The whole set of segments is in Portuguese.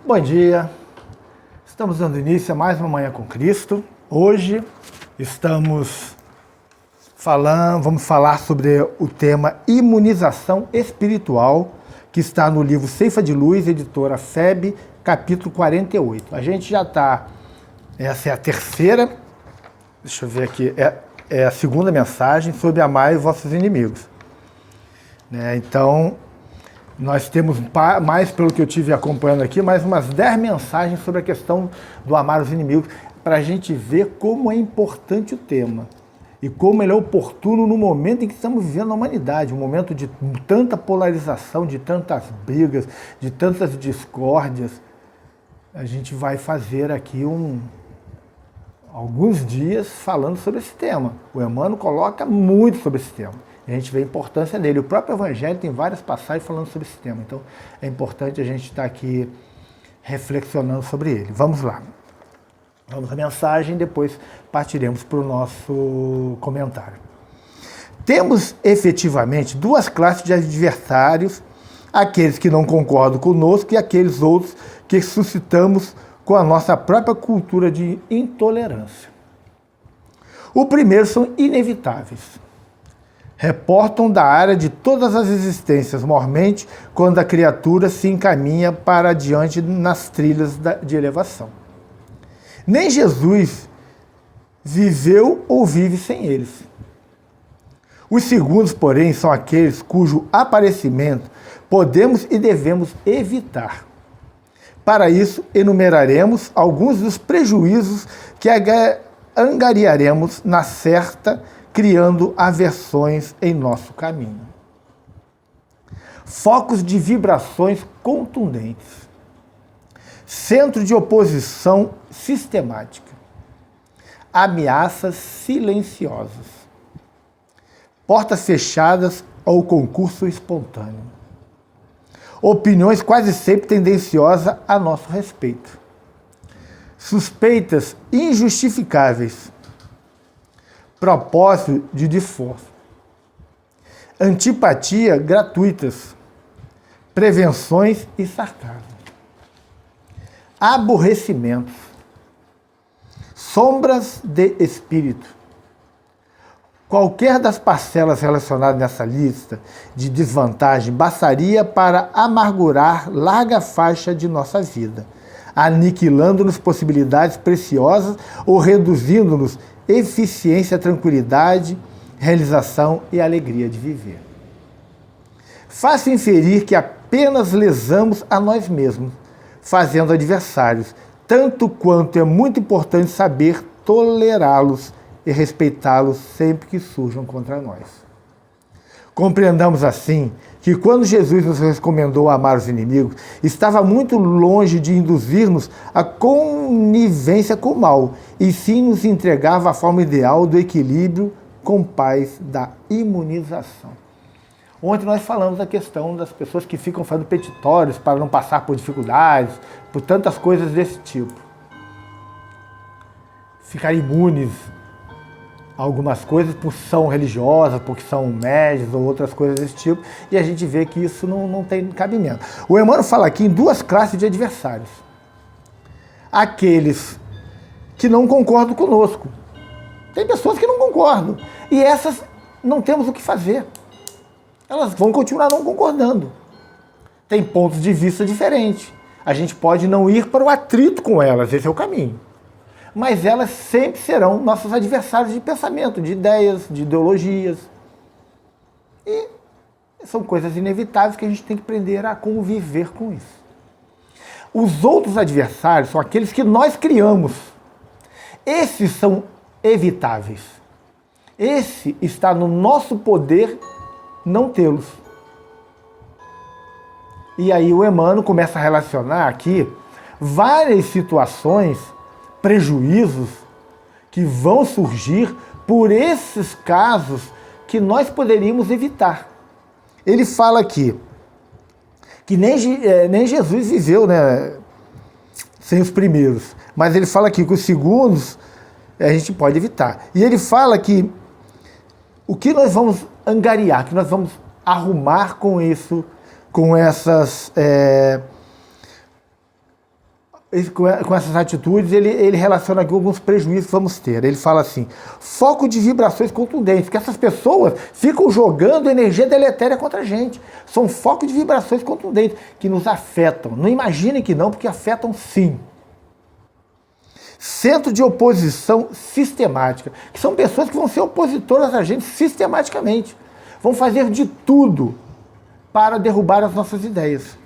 Bom dia, estamos dando início a mais uma Manhã com Cristo. Hoje vamos falar sobre o tema imunização espiritual, que está no livro Ceifa de Luz, editora FEB, capítulo 48. A gente já está, essa é a terceira, deixa eu ver aqui, é a segunda mensagem sobre amar os vossos inimigos. Então, nós temos mais, pelo que eu tive acompanhando aqui, mais umas 10 mensagens sobre a questão do amar os inimigos, para a gente ver como é importante o tema e como ele é oportuno no momento em que estamos vivendo na humanidade, um momento de tanta polarização, de tantas brigas, de tantas discórdias. A gente vai fazer aqui alguns dias falando sobre esse tema. O Emmanuel coloca muito sobre esse tema. A gente vê a importância dele. O próprio Evangelho tem várias passagens falando sobre esse tema. Então, é importante a gente estar aqui reflexionando sobre ele. Vamos lá. Vamos à mensagem e depois partiremos para o nosso comentário. Temos, efetivamente, duas classes de adversários, aqueles que não concordam conosco e aqueles outros que suscitamos com a nossa própria cultura de intolerância. O primeiro são inevitáveis. Reportam da área de todas as existências, mormente quando a criatura se encaminha para adiante nas trilhas de elevação. Nem Jesus viveu ou vive sem eles. Os segundos, porém, são aqueles cujo aparecimento podemos e devemos evitar. Para isso, enumeraremos alguns dos prejuízos que angariaremos na certa, criando aversões em nosso caminho. Focos de vibrações contundentes. Centro de oposição sistemática. Ameaças silenciosas. Portas fechadas ao concurso espontâneo. Opiniões quase sempre tendenciosas a nosso respeito. Suspeitas injustificáveis. Propósito de desforço. Antipatia gratuitas. Prevenções e sarcasmo. Aborrecimentos. Sombras de espírito. Qualquer das parcelas relacionadas nessa lista de desvantagem bastaria para amargurar larga faixa de nossa vida, aniquilando-nos possibilidades preciosas ou reduzindo-nos eficiência, tranquilidade, realização e alegria de viver. Fácil inferir que apenas lesamos a nós mesmos, fazendo adversários, tanto quanto é muito importante saber tolerá-los e respeitá-los sempre que surjam contra nós. Compreendamos assim que quando Jesus nos recomendou amar os inimigos, estava muito longe de induzir-nos a conivência com o mal, e sim nos entregava a forma ideal do equilíbrio com paz da imunização. Ontem nós falamos da questão das pessoas que ficam fazendo petitórios para não passar por dificuldades, por tantas coisas desse tipo. Ficar imunes a algumas coisas por são religiosas, porque são médios ou outras coisas desse tipo, e a gente vê que isso não tem cabimento. O Emmanuel fala aqui em duas classes de adversários. Aqueles que não concordam conosco. Tem pessoas que não concordam, e essas não temos o que fazer. Elas vão continuar não concordando. Tem pontos de vista diferentes. A gente pode não ir para o atrito com elas, esse é o caminho. Mas elas sempre serão nossos adversários de pensamento, de ideias, de ideologias. E são coisas inevitáveis que a gente tem que aprender a conviver com isso. Os outros adversários são aqueles que nós criamos. Esses são evitáveis. Esse está no nosso poder não tê-los. E aí o Emmanuel começa a relacionar aqui várias situações, prejuízos que vão surgir por esses casos que nós poderíamos evitar. Ele fala aqui que nem Jesus viveu, sem os primeiros, mas ele fala aqui que os segundos a gente pode evitar. E ele fala que o que nós vamos angariar, que nós vamos arrumar com isso, com essas com essas atitudes, ele relaciona aqui alguns prejuízos que vamos ter. Ele fala assim, foco de vibrações contundentes, que essas pessoas ficam jogando energia deletéria contra a gente. São focos de vibrações contundentes, que nos afetam. Não imaginem que não, porque afetam sim. Centro de oposição sistemática, que são pessoas que vão ser opositoras a gente sistematicamente. Vão fazer de tudo para derrubar as nossas ideias.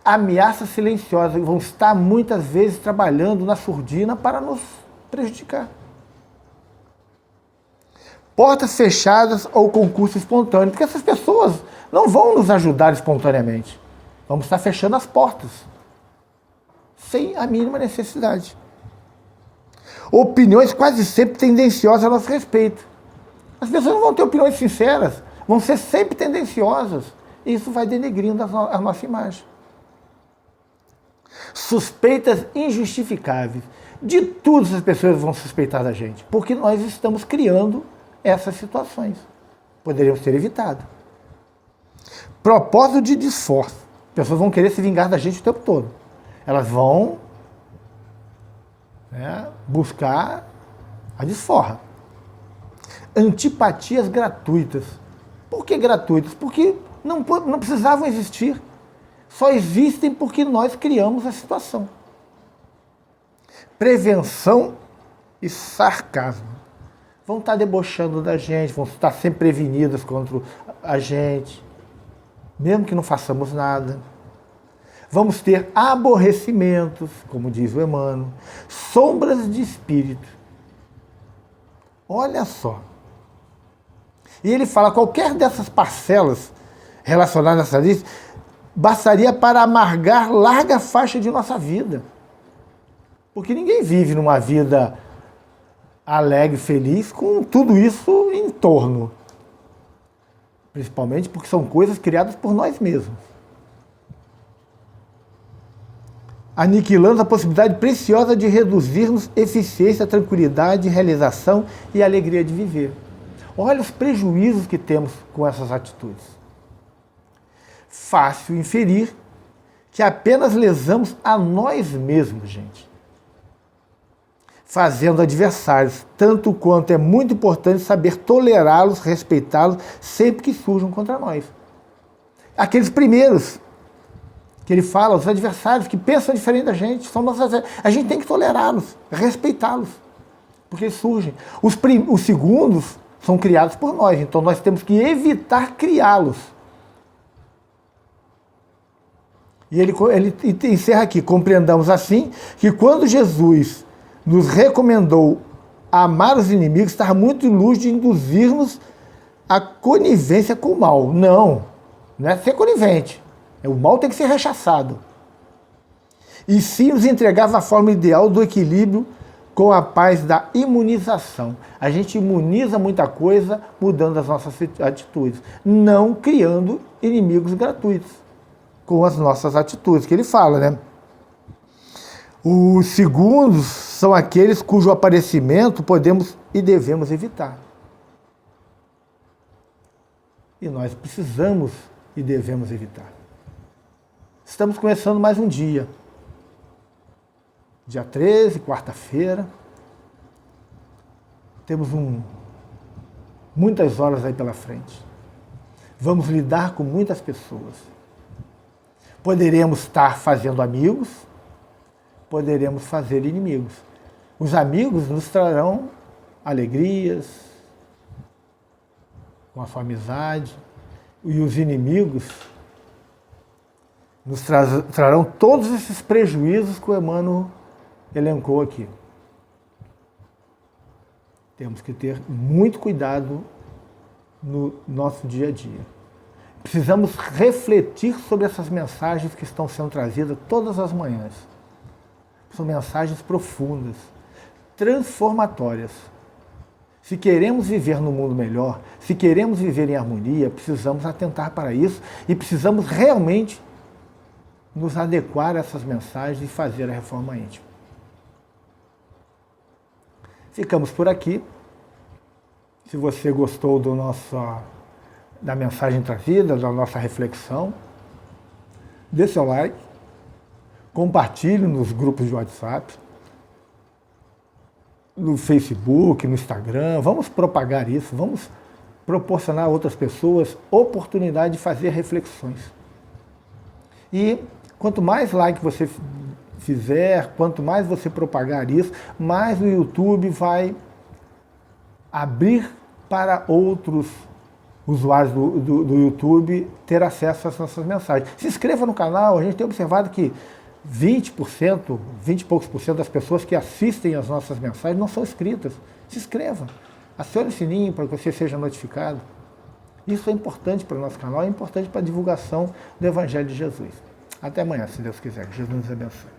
Ameaças silenciosas, vão estar muitas vezes trabalhando na surdina para nos prejudicar. Portas fechadas ou concurso espontâneo, porque essas pessoas não vão nos ajudar espontaneamente. Vamos estar fechando as portas, sem a mínima necessidade. Opiniões quase sempre tendenciosas a nosso respeito. As pessoas não vão ter opiniões sinceras, vão ser sempre tendenciosas. E isso vai denegrindo a nossa imagem. Suspeitas injustificáveis. De tudo as pessoas vão suspeitar da gente, porque nós estamos criando essas situações. Poderiam ser evitadas. Propósito de desforço. As pessoas vão querer se vingar da gente o tempo todo. Elas vão buscar a desforra. Antipatias gratuitas. Por que gratuitas? Porque não precisavam existir. Só existem porque nós criamos a situação. Prevenção e sarcasmo. Vão estar debochando da gente, vão estar sempre prevenidas contra a gente, mesmo que não façamos nada. Vamos ter aborrecimentos, como diz o Emmanuel, sombras de espírito. Olha só. E ele fala, qualquer dessas parcelas relacionadas a essa lista, bastaria para amargar larga faixa de nossa vida. Porque ninguém vive numa vida alegre, feliz, com tudo isso em torno. Principalmente porque são coisas criadas por nós mesmos. Aniquilando a possibilidade preciosa de reduzirmos eficiência, tranquilidade, realização e alegria de viver. Olha os prejuízos que temos com essas atitudes. Fácil inferir que apenas lesamos a nós mesmos, gente. Fazendo adversários, tanto quanto é muito importante saber tolerá-los, respeitá-los, sempre que surjam contra nós. Aqueles primeiros que ele fala, os adversários que pensam diferente da gente, são nossos adversários. A gente tem que tolerá-los, respeitá-los, porque eles surgem. Os segundos são criados por nós, então nós temos que evitar criá-los. E ele encerra aqui, compreendamos assim, que quando Jesus nos recomendou amar os inimigos, está muito longe de induzir-nos a conivência com o mal. Não é ser conivente. O mal tem que ser rechaçado. E sim nos entregava a forma ideal do equilíbrio com a paz da imunização. A gente imuniza muita coisa mudando as nossas atitudes, não criando inimigos gratuitos com as nossas atitudes, que ele fala, né? Os segundos são aqueles cujo aparecimento podemos e devemos evitar. E nós precisamos e devemos evitar. Estamos começando mais um dia. Dia 13, quarta-feira. Temos muitas horas aí pela frente. Vamos lidar com muitas pessoas. Poderemos estar fazendo amigos, poderemos fazer inimigos. Os amigos nos trarão alegrias, com a sua amizade, e os inimigos nos trarão todos esses prejuízos que o Emmanuel elencou aqui. Temos que ter muito cuidado no nosso dia a dia. Precisamos refletir sobre essas mensagens que estão sendo trazidas todas as manhãs. São mensagens profundas, transformatórias. Se queremos viver num mundo melhor, se queremos viver em harmonia, precisamos atentar para isso e precisamos realmente nos adequar a essas mensagens e fazer a reforma íntima. Ficamos por aqui. Se você gostou da mensagem trazida, da nossa reflexão, dê seu like, Compartilhe nos grupos de WhatsApp, no Facebook, no Instagram. Vamos propagar isso, vamos proporcionar a outras pessoas oportunidade de fazer reflexões. E quanto mais like você fizer, quanto mais você propagar isso, mais o YouTube vai abrir para outros usuários do YouTube ter acesso às nossas mensagens. Se inscreva no canal, a gente tem observado que 20 e poucos por cento das pessoas que assistem às nossas mensagens não são inscritas. Se inscreva, acione o sininho para que você seja notificado. Isso é importante para o nosso canal, é importante para a divulgação do Evangelho de Jesus. Até amanhã, se Deus quiser. Que Jesus nos abençoe.